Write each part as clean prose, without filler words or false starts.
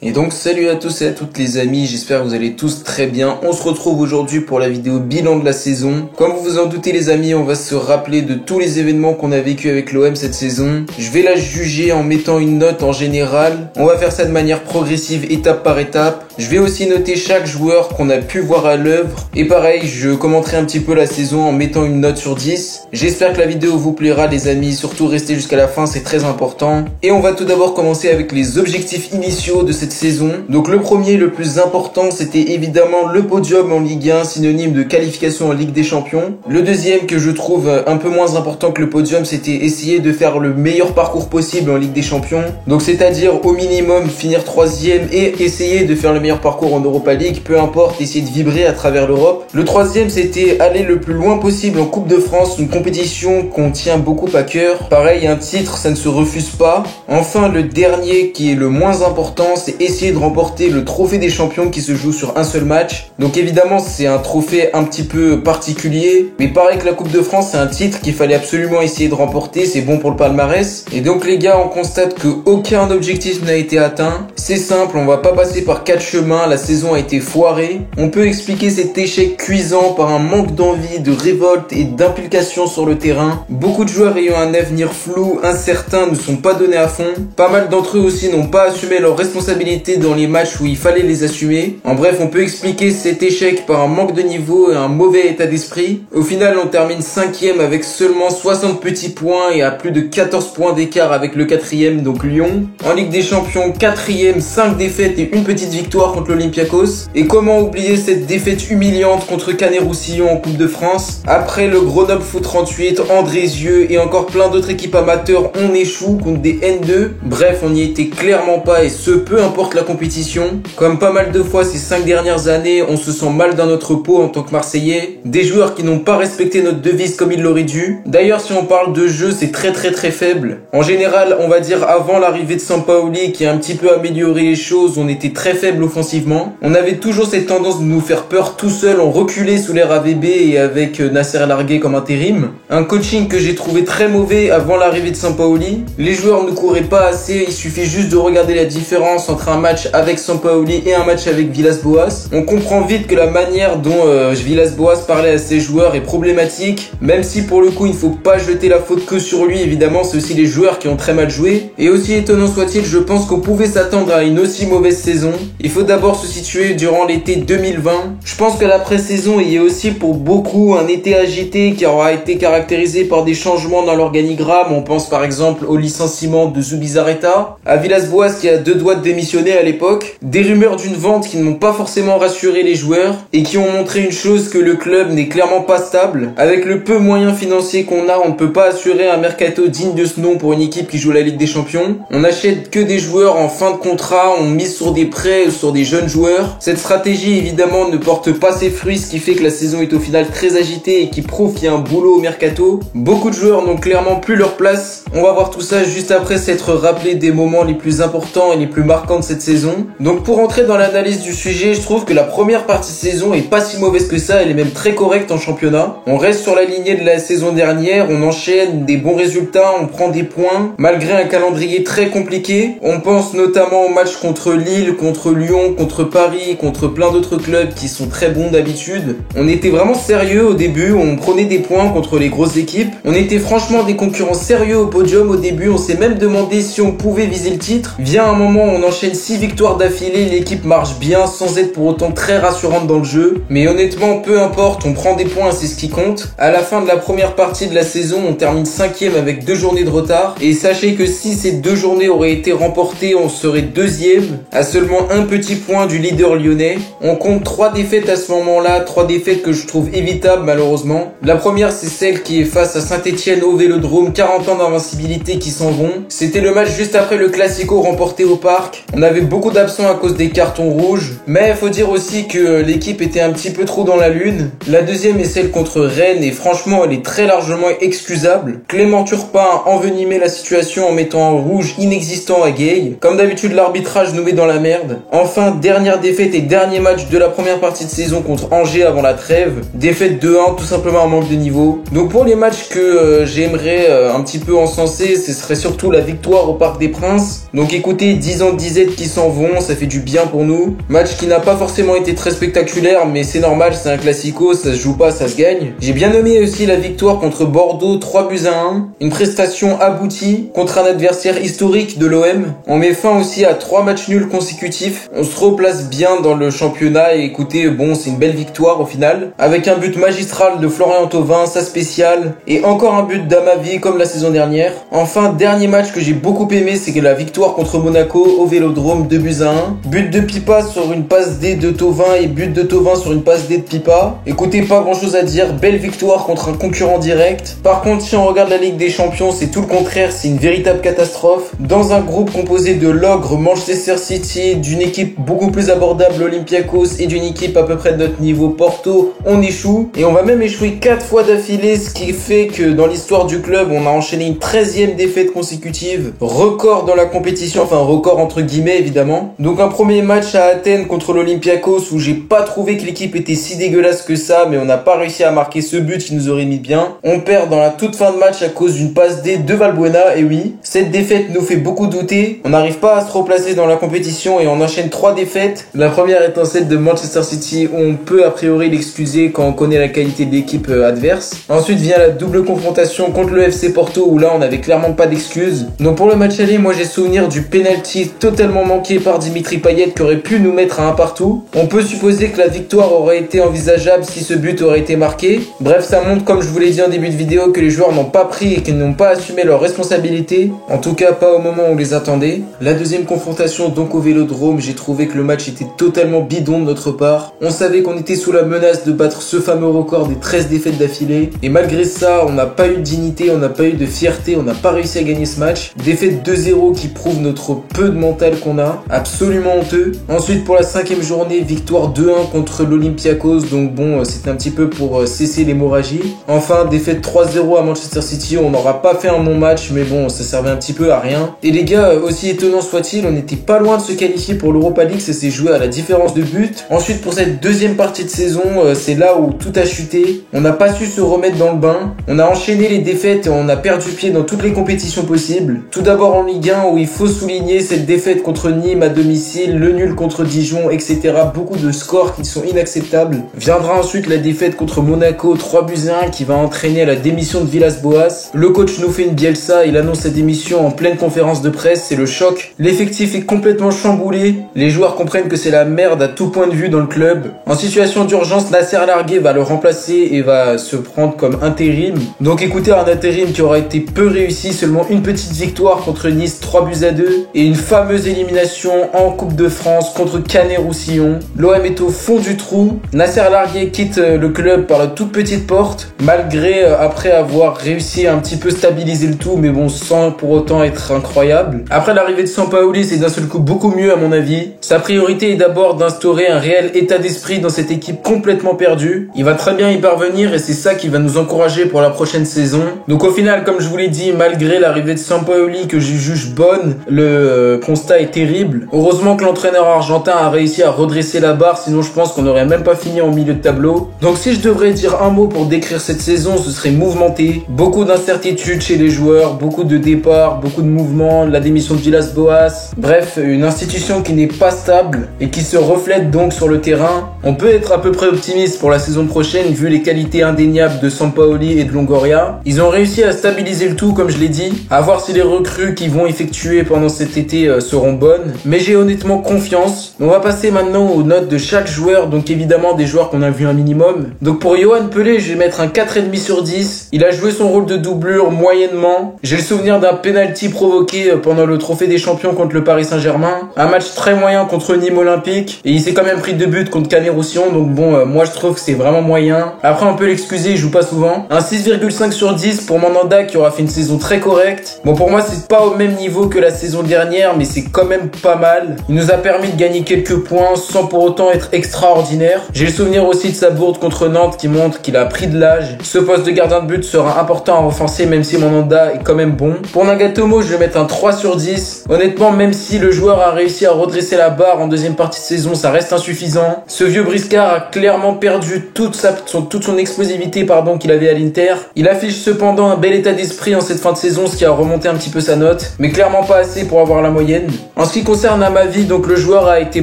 Et donc salut à tous et à toutes les amis, j'espère que vous allez tous très bien. On se retrouve aujourd'hui pour la vidéo bilan de la saison. Comme vous vous en doutez les amis, on va se rappeler de tous les événements qu'on a vécu avec l'OM cette saison. Je vais la juger en mettant une note en général. On va faire ça de manière progressive, étape par étape. Je vais aussi noter chaque joueur qu'on a pu voir à l'œuvre. Et pareil, je commenterai un petit peu la saison en mettant une note sur 10. J'espère que la vidéo vous plaira les amis, surtout restez jusqu'à la fin, c'est très important. Et on va tout d'abord commencer avec les objectifs initiaux de cette saison. Donc le premier, le plus important, c'était évidemment le podium en Ligue 1, synonyme de qualification en Ligue des Champions. Le deuxième, que je trouve un peu moins important que le podium, c'était essayer de faire le meilleur parcours possible en Ligue des Champions. Donc c'est-à-dire au minimum finir 3e et essayer de faire le meilleur parcours en Europa League, peu importe, essayer de vibrer à travers l'Europe. Le troisième, c'était aller le plus loin possible en Coupe de France, une compétition qu'on tient beaucoup à cœur. Pareil, un titre, ça ne se refuse pas. Enfin, le dernier, qui est le moins important, c'est essayer de remporter le trophée des champions qui se joue sur un seul match. Donc évidemment, c'est un trophée un petit peu particulier, mais pareil que la Coupe de France, c'est un titre qu'il fallait absolument essayer de remporter, c'est bon pour le palmarès. Et donc les gars, on constate que aucun objectif n'a été atteint. C'est simple, on va pas passer par 4 chemins, la saison a été foirée. On peut expliquer cet échec cuisant par un manque d'envie, de révolte et d'implication sur le terrain. Beaucoup de joueurs ayant un avenir flou, incertain, ne sont pas donnés à fond. Pas mal d'entre eux aussi n'ont pas assumé leurs responsabilités dans les matchs où il fallait les assumer. En bref, on peut expliquer cet échec par un manque de niveau et un mauvais état d'esprit. Au final, on termine 5e avec seulement 60 petits points et à plus de 14 points d'écart avec le 4e, donc Lyon. En Ligue des Champions, 4e, 5 défaites et une petite victoire contre l'Olympiakos. Et comment oublier cette défaite humiliante contre Canet-Roussillon en Coupe de France? Après le Grenoble Foot 38, Andrézieux et encore plein d'autres équipes amateurs, on échoue contre des N2. Bref, on n'y était clairement pas et ce, peu importe la compétition. Comme pas mal de fois ces 5 dernières années, on se sent mal dans notre peau en tant que Marseillais. Des joueurs qui n'ont pas respecté notre devise comme ils l'auraient dû. D'ailleurs, si on parle de jeu, c'est très faible. En général, on va dire avant l'arrivée de Sampaoli qui a un petit peu amélioré les choses, on était très faible offensivement. On avait toujours cette tendance de nous faire peur tout seul, on reculait sous l'ère AVB et avec Nasser Largué comme intérim. Un coaching que j'ai trouvé très mauvais avant l'arrivée de Sampaoli. Les joueurs ne couraient pas assez, il suffit juste de regarder la différence entre un match avec Sampaoli et un match avec Villas-Boas. On comprend vite que la manière dont Villas-Boas parlait à ses joueurs est problématique, même si pour le coup il ne faut pas jeter la faute que sur lui, évidemment c'est aussi les joueurs qui ont très mal joué. Et aussi étonnant soit-il, je pense qu'on pouvait s'attendre à une aussi mauvaise saison. Il faut d'abord se situer durant l'été 2020. Je pense que la pré-saison y est aussi pour beaucoup un été agité qui aura été caractérisé par des changements dans l'organigramme. On pense par exemple au licenciement de Zubizarreta, à Villas-Boas qui a 2 doigts de démissionner à l'époque, des rumeurs d'une vente qui n'ont pas forcément rassuré les joueurs et qui ont montré une chose, que le club n'est clairement pas stable. Avec le peu moyens financiers qu'on a, on ne peut pas assurer un mercato digne de ce nom pour une équipe qui joue la Ligue des Champions. On n'achète que des joueurs en fin de contrat, on mise sur des prêts, sur des jeunes joueurs. Cette stratégie évidemment ne porte pas ses fruits, ce qui fait que la saison est au final très agitée et qui prouve qu'il y a un boulot au mercato. Beaucoup de joueurs n'ont clairement plus leur place. On va voir tout ça juste après s'être rappelé des moments les plus importants et les plus marquants de cette saison. Donc pour entrer dans l'analyse du sujet, je trouve que la première partie de saison est pas si mauvaise que ça, elle est même très correcte en championnat. On reste sur la lignée de la saison dernière, on enchaîne des bons résultats, on prend des points, malgré un calendrier très compliqué. On pense notamment aux matchs contre Lille, contre Lyon, contre Paris, contre plein d'autres clubs qui sont très bons d'habitude. On était vraiment sérieux au début, on prenait des points contre les grosses équipes. On était franchement des concurrents sérieux au podium au début, on s'est même demandé si on pouvait viser le titre. Vient un moment où on enchaîne 6 victoires d'affilée, l'équipe marche bien sans être pour autant très rassurante dans le jeu. Mais honnêtement, peu importe, on prend des points, c'est ce qui compte. À la fin de la première partie de la saison, on termine 5e avec 2 journées de retard. Et sachez que si ces 2 journées auraient été remportées, on serait 2e, à seulement un petit point du leader lyonnais. On compte 3 défaites à ce moment-là, 3 défaites que je trouve évitables malheureusement. La première, c'est celle qui est face à Saint-Etienne au Vélodrome, 40 ans d'invincibilité qui s'en vont. C'était le match juste après le Classico remporté au Parc. On avait beaucoup d'absents à cause des cartons rouges, mais il faut dire aussi que l'équipe était un petit peu trop dans la lune. La deuxième est celle contre Rennes et franchement elle est très largement excusable. Clément Turpin a envenimé la situation en mettant un rouge inexistant à Gueye. Comme d'habitude, l'arbitrage nous met dans la merde. Enfin, dernière défaite et dernier match de la première partie de saison contre Angers avant la trêve. Défaite 2-1, tout simplement un manque de niveau. Donc pour les matchs que j'aimerais un petit peu encenser, ce serait surtout la victoire au Parc des Princes. Donc écoutez, 10 ans de disette qui s'en vont, ça fait du bien pour nous. Match qui n'a pas forcément été très spectaculaire, mais c'est normal, c'est un classico, ça se joue pas, ça se gagne. J'ai bien aimé aussi la victoire contre Bordeaux, 3-1. Une prestation aboutie contre un adversaire historique de l'OM. On met fin aussi à 3 matchs nuls consécutifs. On se replace bien dans le championnat et écoutez, bon, c'est une belle victoire au final. Avec un but magistral de Florian Thauvin, sa spéciale, et encore un but d'Amavi comme la saison dernière. Enfin, dernier match que j'ai beaucoup aimé, c'est que la victoire contre Monaco au Vélodrome, 2-1. But de Pipa sur une passe D de Thauvin et but de Thauvin sur une passe D de Pipa. Écoutez, pas grand chose à dire, belle victoire contre un concurrent direct. Par contre, si on regarde la Ligue des Champions, c'est tout le contraire, c'est une véritable catastrophe. Dans un groupe composé de l'ogre Manchester City, d'une équipe beaucoup plus abordable Olympiakos et d'une équipe à peu près de notre niveau Porto, on échoue. Et on va même échouer 4 fois d'affilée, ce qui fait que dans l'histoire du club, on a enchaîné une 13e défaite consécutive. Record dans la compétition, enfin record entre guillemets évidemment. Donc un premier match à Athènes contre l'Olympiakos où j'ai pas trouvé que l'équipe était si dégueulasse que ça, mais on n'a pas réussi à marquer ce but qui nous aurait mis bien. On perd dans la toute fin de match à cause d'une passe D de Valbuena, et oui, cette défaite nous fait beaucoup douter. On n'arrive pas à se replacer dans la compétition et on enchaîne 3 défaites. La première étant celle de Manchester City où on peut a priori l'excuser quand on connaît la qualité de l'équipe adverse. Ensuite vient la double confrontation contre le FC Porto où là on avait clairement pas d'excuses. Donc pour le match aller, moi j'ai souvenir du penalty totalement manqué par Dimitri Payet qui aurait pu nous mettre à un partout. On peut supposer que la victoire aurait été envisageable si ce but aurait été marqué. Bref, ça montre, comme je vous l'ai dit en début de vidéo, que les joueurs n'ont pas pris et qu'ils n'ont pas assumé leurs responsabilités. En tout cas pas au moment où on les attendait. La deuxième confrontation donc au Vélodrome, j'ai trouvé que le match était totalement bidon de notre part. On savait qu'on était sous la menace de battre ce fameux record des 13 défaites d'affilée. Et malgré ça, on n'a pas eu de dignité, on n'a pas eu de fierté, on n'a pas réussi à gagner ce match. Défaite 2-0 qui prouve notre peu de mental qu'on a. Absolument honteux. Ensuite pour la 5e journée, victoire 2-1 contre l'Olympiakos. Donc bon, c'était un petit peu pour cesser l'hémorragie. Enfin, défaite 3-0 à Manchester City. On n'aura pas fait un bon match, mais bon, ça servait un petit peu à rien. Et les gars, aussi étonnant soit-il, on n'était pas loin de se qualifier pour l'Europa League. Ça s'est joué à la différence de but. Ensuite, pour cette deuxième partie de saison, c'est là où tout a chuté. On n'a pas su se remettre dans le bain. On a enchaîné les défaites et on a perdu pied dans toutes les compétitions possibles. Tout d'abord en Ligue 1 où il faut souligner cette défaite contre Nîmes à domicile, le nul contre Dijon, etc. Beaucoup de scores qui sont inacceptables. Viendra ensuite la défaite contre Monaco, 3-1 qui va entraîner la démission de Villas-Boas. Le coach nous fait une Bielsa, il annonce sa démission en pleine conférence de presse, c'est le choc. L'effectif est complètement chamboulé, les joueurs comprennent que c'est la merde à tout point de vue dans le club. En situation d'urgence, Nasser Largué va le remplacer et va se prendre comme intérim. Donc écoutez, un intérim qui aura été peu réussi, seulement une petite victoire contre Nice, 3-2 et une fameuse élimination en Coupe de France contre Canet-Roussillon. L'OM est au fond du trou. Nasser Largué quitte le club par la toute petite porte, malgré après avoir réussi à un petit peu stabiliser le tout, mais bon, sans pour autant être incroyable. Après l'arrivée de Sampaoli, c'est d'un seul coup beaucoup mieux à mon avis. Sa priorité est d'abord d'instaurer un réel état d'esprit dans cette équipe complètement perdue. Il va très bien y parvenir et c'est ça qui va nous encourager pour la prochaine saison. Donc au final, comme je vous l'ai dit, malgré l'arrivée de Sampaoli que je juge bonne, le constat est terrible. Heureusement que l'entraîneur argentin a réussi à redresser la barre, sinon je pense qu'on n'aurait même pas fini en milieu de tableau. Donc si je devrais dire un mot pour décrire cette saison, ce serait mouvementé. Beaucoup d'incertitudes chez les joueurs, beaucoup de départs, beaucoup de mouvements, la démission de Villas-Boas. Bref, une institution qui n'est pas stable et qui se reflète donc sur le terrain. On peut être à peu près optimiste pour la saison prochaine vu les qualités indéniables de Sampaoli et de Longoria. Ils ont réussi à stabiliser le tout comme je l'ai dit, à voir si les recrues qu'ils vont effectuer pendant cet été seront bonnes. Mais j'ai honnêtement confiance. On va passer maintenant aux notes de chaque joueur, donc évidemment des joueurs qu'on a vu un minimum. Donc pour Yoann Pelé, je vais mettre un 4,5 sur 10. Il a joué son rôle de doublure moyennement. J'ai le souvenir d'un penalty provoqué pendant le trophée des champions contre le Paris Saint-Germain. Un match très moyen contre Nîmes Olympique. Et il s'est quand même pris 2 buts contre Canet-Roussillon. Donc bon, moi je trouve que c'est vraiment moyen. Après on peut l'excuser, il joue pas souvent. Un 6,5 sur 10 pour Mandanda qui aura fait une saison très correcte. Bon pour moi c'est pas au même niveau que la saison dernière, mais c'est quand même pas mal. Il nous a permis de gagner quelques points sans pour autant être extraordinaire. J'ai le souvenir aussi de sa bourde contre Nantes qui montre qu'il a pris de l'âge. Ce poste de gardien de but sera important à renforcer même si Mandanda est quand même bon. Pour Nagatomo, je vais mettre un 3 sur 10. Honnêtement, même si le joueur a réussi à redresser la barre en deuxième partie de saison, ça reste insuffisant. Ce vieux briscard a clairement perdu toute son explosivité qu'il avait à l'Inter. Il affiche cependant un bel état d'esprit en cette fin de saison, ce qui a remonté un petit peu sa note, mais clairement pas assez pour avoir la moyenne. En ce qui concerne Amavi, donc le joueur a été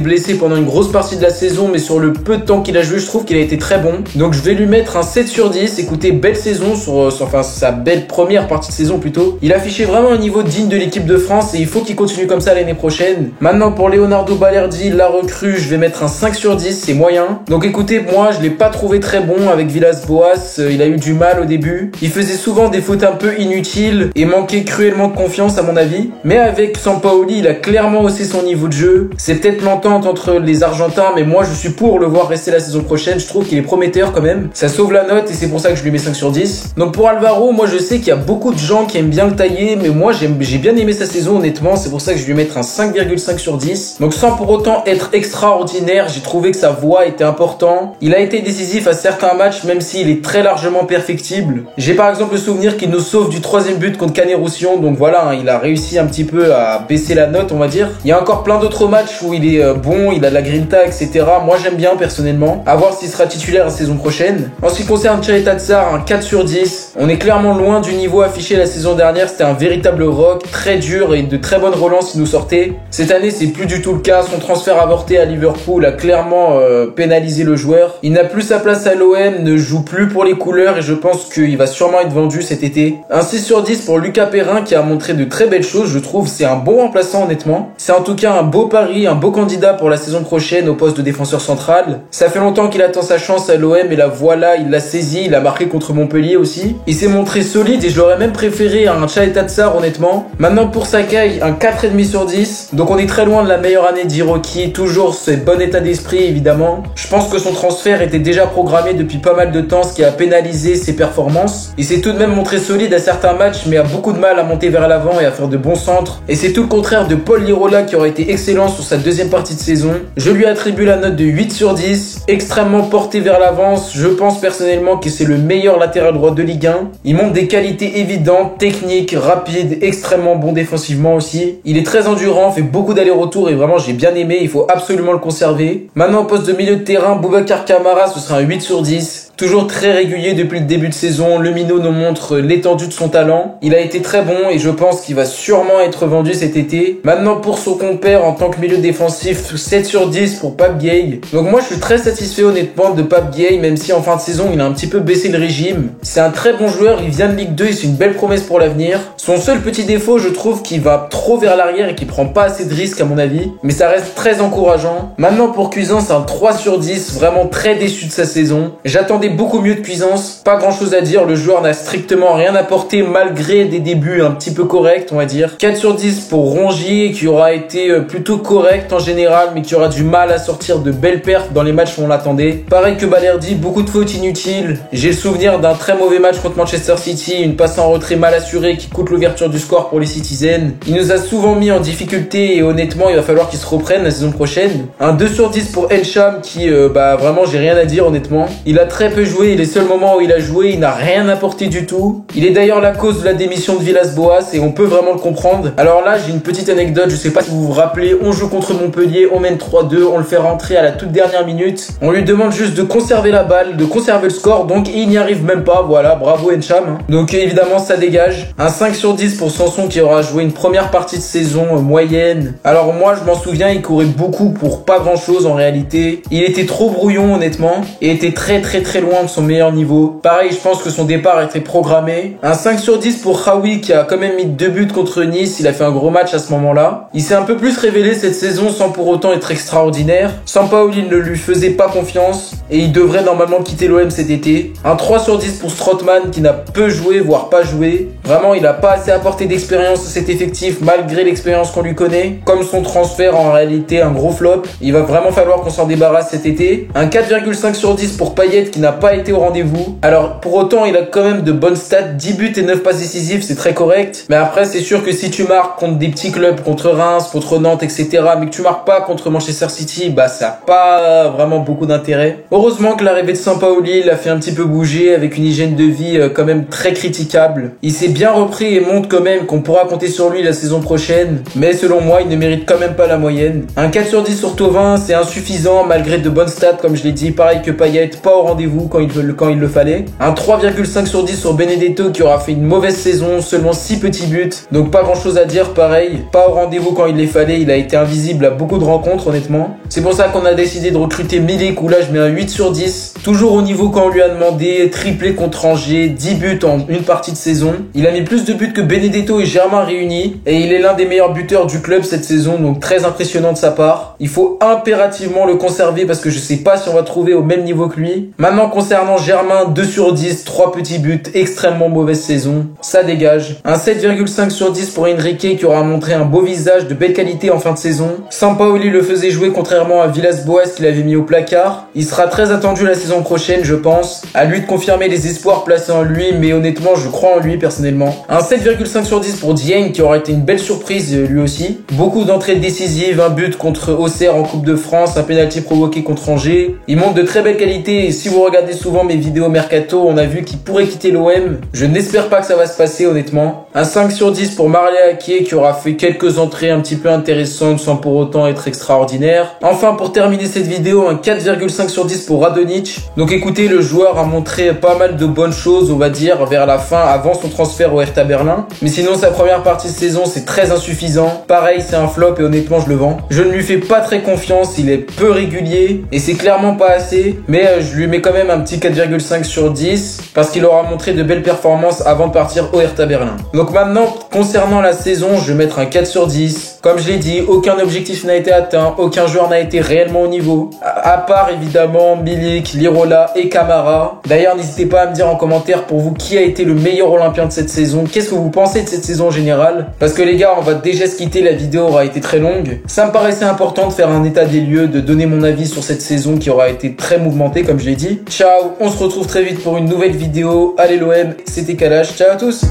blessé pendant une grosse partie de la saison, mais sur le peu de temps qu'il a joué, je trouve qu'il a été très bon. Donc je vais lui mettre un 7 sur 10. Écoutez, belle saison enfin sa belle première partie de saison plutôt. Il a affiché vraiment un niveau digne de l'équipe de France et il faut qu'il continue comme ça l'année prochaine. Maintenant pour Leonardo Balerdi, la recrue, je vais mettre un 5 sur 10, c'est moyen. Donc écoutez, moi je l'ai pas trouvé très bon avec Villas-Boas, il a eu du mal au début. Il faisait souvent des fautes un peu inutiles et manquait cruellement de confiance à mon avis. Mais avec Sampaoli, il a clairement haussé son niveau de jeu. C'est peut-être l'entente entre les Argentins, mais moi je suis pour le voir rester la saison prochaine. Je trouve qu'il est prometteur quand même. Ça sauve la note et c'est pour ça que je lui mets 5 sur 10. Donc pour Alvaro, moi je sais qu'il y a beaucoup de gens qui aiment bien le tailler, mais moi j'ai bien aimé sa saison honnêtement. C'est pour ça que je lui vais mettre un 5,5 sur 10. Donc sans pour autant être extraordinaire, j'ai trouvé que sa voix était importante. Il a été décisif à certains matchs, même s'il est très largement perfectible. J'ai par exemple le souvenir qu'il nous sauve du 3e but contre Canet-Roussillon. Donc voilà, il a réussi un petit peu à baisser la note, on va dire. Il y a encore plein d'autres matchs où il est bon, il a de la grinta, etc. Moi j'aime bien personnellement. À voir s'il sera titulaire la saison prochaine. En ce qui concerne Tchaleta Tsar, un 4 sur 10. On est clairement loin du niveau affiché la saison dernière. C'était un véritable rock, très dur et de très bonnes relances il nous sortait. Cette année c'est plus du tout le cas. Son transfert avorté à Liverpool a clairement pénalisé le joueur. Il n'a plus sa place à l'OM, ne joue plus pour les couleurs et je pense qu'il va sûrement être vendu cet été. Un 6 sur 10 pour Lucas Perrin qui a montré de très belles choses, je trouve. C'est un bon remplaçant honnêtement. C'est en tout cas un beau pari, un beau candidat pour la saison prochaine au poste de défenseur central. Ça fait longtemps qu'il attend sa chance à l'OM et la voilà, il l'a saisi, il a marqué contre Montpellier aussi. Il s'est montré solide et je l'aurais même préféré à un Tchaleta Tsar honnêtement. Maintenant pour Sakai, un 4,5 sur 10. Donc on est très loin de la meilleure année d'Hiroki, toujours ce bon état d'esprit évidemment. Je pense que son transfert était déjà programmé depuis pas mal de temps, ce qui a pénalisé ses performances. Il s'est tout de même montré solide à certains matchs mais a beaucoup de mal à monter vers l'avant et à faire de bons centres. Et c'est tout le contraire de Paul Lirola qui aurait été excellent sur sa deuxième partie de saison. Je lui attribue la note de 8 sur 10, extrêmement porté vers l'avance. Je pense personnellement que c'est le meilleur latéral droit de Ligue 1. Il montre des qualités évidentes, techniques, rapides, extrêmement bon défensivement aussi. Il est très endurant, fait beaucoup d'allers-retours et vraiment j'ai bien aimé, il faut absolument le conserver. Maintenant au poste de milieu de terrain, Boubacar Kamara, ce sera un 8 sur 10. Toujours très régulier depuis le début de saison, le minot nous montre l'étendue de son talent. Il a été très bon et je pense qu'il va sûrement être vendu cet été. Maintenant pour son compère en tant que milieu défensif, 7 sur 10 pour Pape Gueye. Donc moi je suis très satisfait honnêtement de Pape Gueye, même si en fin de saison il a un petit peu baissé le régime. C'est un très bon joueur, il vient de Ligue 2 et c'est une belle promesse pour l'avenir. Son seul petit défaut, je trouve qu'il va trop vers l'arrière et qu'il prend pas assez de risques à mon avis. Mais ça reste très encourageant. Maintenant pour Cuisance, un 3 sur 10, vraiment très déçu de sa saison. J'attendais beaucoup mieux de Cuisance, pas grand chose à dire, le joueur n'a strictement rien apporté malgré des débuts un petit peu corrects on va dire. 4 sur 10 pour Rongier qui aura été plutôt correct en général mais qui aura du mal à sortir de belles pertes dans les matchs où on l'attendait. Pareil que Balerdi, beaucoup de fautes inutiles. J'ai le souvenir d'un très mauvais match contre Manchester City, une passe en retrait mal assurée qui coûte l'ouverture du score pour les Citizens. Il nous a souvent mis en difficulté et honnêtement il va falloir qu'il se reprenne la saison prochaine. Un 2 sur 10 pour Encham qui vraiment j'ai rien à dire honnêtement. Il a très peu joué et les seuls moments où il a joué il n'a rien apporté du tout. Il est d'ailleurs la cause de la démission de Villas-Boas et on peut vraiment le comprendre. Alors là j'ai une petite anecdote, je sais pas si vous vous rappelez, on joue contre Montpellier, on mène 3-2, on le fait rentrer à la toute dernière minute. On lui demande juste de conserver la balle, de conserver le score, donc il n'y arrive même pas, voilà, bravo Encham. Donc évidemment ça dégage. Un 5 sur 10 pour Sanson qui aura joué une première partie de saison moyenne. Alors moi je m'en souviens, il courait beaucoup pour pas grand chose en réalité. Il était trop brouillon honnêtement et était très loin de son meilleur niveau. Pareil, je pense que son départ était programmé. Un 5 sur 10 pour Khaoui qui a quand même mis 2 buts contre Nice, il a fait un gros match à ce moment-là. Il s'est un peu plus révélé cette saison sans pour autant être extraordinaire. Sampaoli ne lui faisait pas confiance et il devrait normalement quitter l'OM cet été. Un 3 sur 10 pour Strootman qui n'a peu joué, voire pas joué. Vraiment, il n'a pas assez apporté d'expérience à cet effectif malgré l'expérience qu'on lui connaît. Comme son transfert en réalité un gros flop. Il va vraiment falloir qu'on s'en débarrasse cet été. Un 4,5 sur 10 pour Payet qui n'a pas été au rendez-vous. Alors pour autant il a quand même de bonnes stats, 10 buts et 9 passes décisives, c'est très correct. Mais après c'est sûr que si tu marques contre des petits clubs, contre Reims, contre Nantes, etc. mais que tu marques pas contre Manchester City, bah ça n'a pas vraiment beaucoup d'intérêt. Heureusement que l'arrivée de Sampaoli l'a fait un petit peu bouger avec une hygiène de vie quand même très critiquable. Il s'est bien repris et montre quand même qu'on pourra compter sur lui la saison prochaine, mais selon moi, il ne mérite quand même pas la moyenne. Un 4 sur 10 sur Thauvin, c'est insuffisant malgré de bonnes stats, comme je l'ai dit, pareil que Payet, pas au rendez-vous quand il le fallait. Un 3,5 sur 10 sur Benedetto qui aura fait une mauvaise saison, seulement 6 petits buts, donc pas grand chose à dire, pareil, pas au rendez-vous quand il les fallait, il a été invisible à beaucoup de rencontres honnêtement. C'est pour ça qu'on a décidé de recruter Milik où là je mets un 8 sur 10, toujours au niveau quand on lui a demandé, triplé contre Angers, 10 buts en une partie de saison. Il a mis plus de buts que Benedetto et Germain réunis et il est l'un des meilleurs buteurs du club cette saison, donc très impressionnant de sa part. Il faut impérativement le conserver parce que je sais pas si on va trouver au même niveau que lui. Maintenant concernant Germain, 2 sur 10, 3 petits buts, extrêmement mauvaise saison, ça dégage. Un 7,5 sur 10 pour Enrique qui aura montré un beau visage de belle qualité en fin de saison. Sampaoli le faisait jouer contrairement à Villas-Boas qu'il avait mis au placard. Il sera très attendu la saison prochaine je pense. À lui de confirmer les espoirs placés en lui, mais honnêtement je crois en lui personnellement. Un 7,5 sur 10 pour Dieng qui aura été une belle surprise lui aussi. Beaucoup d'entrées décisives, un but contre Auxerre en Coupe de France, un penalty provoqué contre Angers. Il montre de très belles qualités et si vous regardez souvent mes vidéos Mercato, on a vu qu'il pourrait quitter l'OM. Je n'espère pas que ça va se passer honnêtement. Un 5 sur 10 pour Marley Aké qui aura fait quelques entrées un petit peu intéressantes sans pour autant être extraordinaire. Enfin pour terminer cette vidéo, un 4,5 sur 10 pour Radonjic. Donc écoutez, le joueur a montré pas mal de bonnes choses on va dire vers la fin avant son transfert au Hertha Berlin. Mais sinon sa première partie de saison c'est très insuffisant. Pareil c'est un flop et honnêtement je le vends. Je ne lui fais pas très confiance, il est peu régulier et c'est clairement pas assez. Mais je lui mets quand même un petit 4,5 sur 10 parce qu'il aura montré de belles performances avant de partir au Hertha Berlin. Donc maintenant concernant la saison je vais mettre un 4 sur 10. Comme je l'ai dit, aucun objectif n'a été atteint, aucun joueur n'a été réellement au niveau. À part évidemment Milik, Lirola et Camara. D'ailleurs n'hésitez pas à me dire en commentaire pour vous qui a été le meilleur Olympien de cette saison. Qu'est-ce que vous pensez de cette saison en général? Parce que les gars on va déjà se quitter, la vidéo aura été très longue. Ça me paraissait important de faire un état des lieux, de donner mon avis sur cette saison qui aura été très mouvementée comme je l'ai dit. Ciao, on se retrouve très vite pour une nouvelle vidéo. Allez l'OM, c'était Kalash, ciao à tous.